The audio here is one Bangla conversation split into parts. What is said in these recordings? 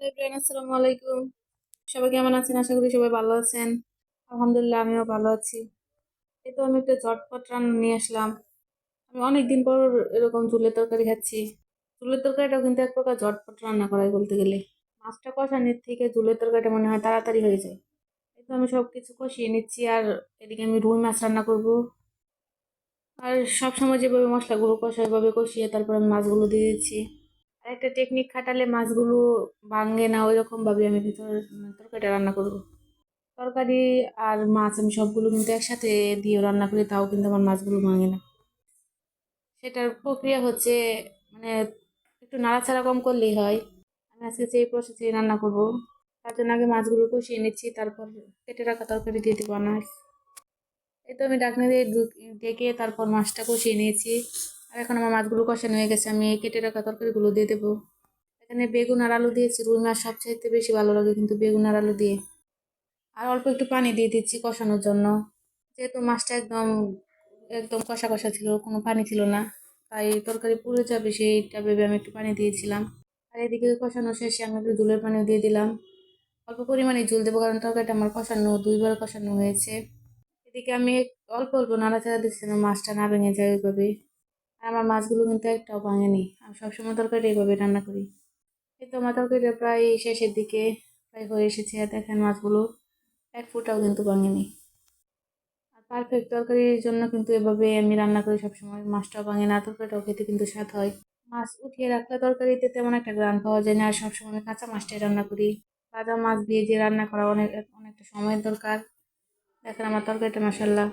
হ্যালো এভরিওয়ান, আসসালামু আলাইকুম। সবাই কেমন আছেন? আশা করি সবাই ভালো আছেন। আলহামদুলিল্লাহ, আমিও ভালো আছি। এই তো আমি একটা ঝটপট রান্না নিয়ে আসলাম। আমি অনেকদিন পর এরকম চুলের তরকারি খাচ্ছি। চুলের তরকারিটাও কিন্তু এক প্রকার ঝটপট রান্না করাই বলতে গেলে। মাছটা কষানোর থেকে চুলের তরকারিটা মনে হয় তাড়াতাড়ি হয়ে যায়। এই তো আমি সবকিছু কষিয়ে নিচ্ছি, আর এদিকে আমি রুই মাছ রান্না করব। আর সবসময় যেভাবে মশলাগুলো কষাই ওইভাবে কষিয়ে তারপর আমি মাছগুলো দিয়ে দিচ্ছি। আর একটা টেকনিক খাটালে মাছগুলো ভাঙে না, ওই রকম ভাবে আমি ভিতর তরকারিটা রান্না করব। তরকারি আর মাছ আমি সবগুলো কিন্তু একসাথে দিয়ে রান্না করি, তাও কিন্তু আমার মাছগুলো ভাঙে না। সেটার প্রক্রিয়া হচ্ছে, মানে একটু নাড়াচাড়া কম করলেই হয়। আমি আজকে যে প্রসেসে রান্না করব, তার জন্য আগে মাছগুলো কষিয়ে নিচ্ছি, তারপর কেটে রাখা তরকারি দিয়ে দিব আনাজ। এই তো আমি ঢাকনা দিয়ে ঢেকে তারপর মাছটা কষিয়ে নিয়েছি। আর এখন আমার মাছগুলো কষানো হয়ে গেছে, আমি এই কেটে রাখা তরকারিগুলো দিয়ে দেবো। এখানে বেগুন আর আলু দিয়েছি, রুই মাছ সবচাইতে বেশি ভালো লাগে কিন্তু বেগুন আর আলু দিয়ে। আর অল্প একটু পানি দিয়ে দিচ্ছি কষানোর জন্য, যেহেতু মাছটা একদম একদম কষা কষা ছিল, কোনো পানি ছিল না, তাই তরকারি পুড়ে যাবে সেইটা ভেবে আমি একটু পানি দিয়েছিলাম। আর এদিকে কষানো শেষে আমি একটু ঝোলের পানিও দিয়ে দিলাম। অল্প পরিমাণে ঝোল দেবো, কারণ তরকারিটা আমার কষানো দুইবার কষানো হয়েছে। এদিকে আমি অল্প অল্প নাড়াচাড়া দিচ্ছিলাম, মাছটা না ভেঙে যায় ওইভাবে। আর আমার মাছগুলো কিন্তু একটাও ভাঙেনি, আমি সবসময় তরকারিটা এইভাবে রান্না করি। এই তো আমার তরকারিটা প্রায় শেষের দিকে, প্রায় হয়ে এসেছে। আর দেখেন মাছগুলো এক ফুটাও কিন্তু ভাঙেনি। আর পারফেক্ট তরকারির জন্য কিন্তু এভাবে আমি রান্না করি সবসময়, মাছটাও ভাঙে না, তরকারিটাও খেতে কিন্তু স্বাদ হয়। মাছ উঠিয়ে রাখলে তরকারিতে তেমন একটা গ্রান পাওয়া যায় না, আর সবসময় আমি কাঁচা মাছটাই রান্না করি। ভাজা মাছ দিয়ে যে রান্না করা অনেকটা সময়ের দরকার। দেখেন আমার তরকারিটা মাসাল্লাহ।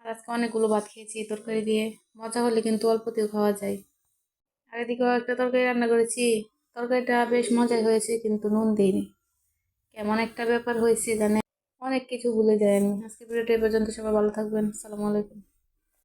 আর আজকে অনেকগুলো ভাত খেয়েছি এই তরকারি দিয়ে। মজা হলে কিন্তু অল্পতেও খাওয়া যায়। আর এদিকেও একটা তরকারি রান্না করেছি, তরকারিটা বেশ মজাই হয়েছে কিন্তু নুন দিইনি। কেমন একটা ব্যাপার হয়েছে জানে, অনেক কিছু ভুলে যাই আমি। আজকে ভিডিওটা এই পর্যন্ত, সবাই ভালো থাকবেন, আসসালামু আলাইকুম।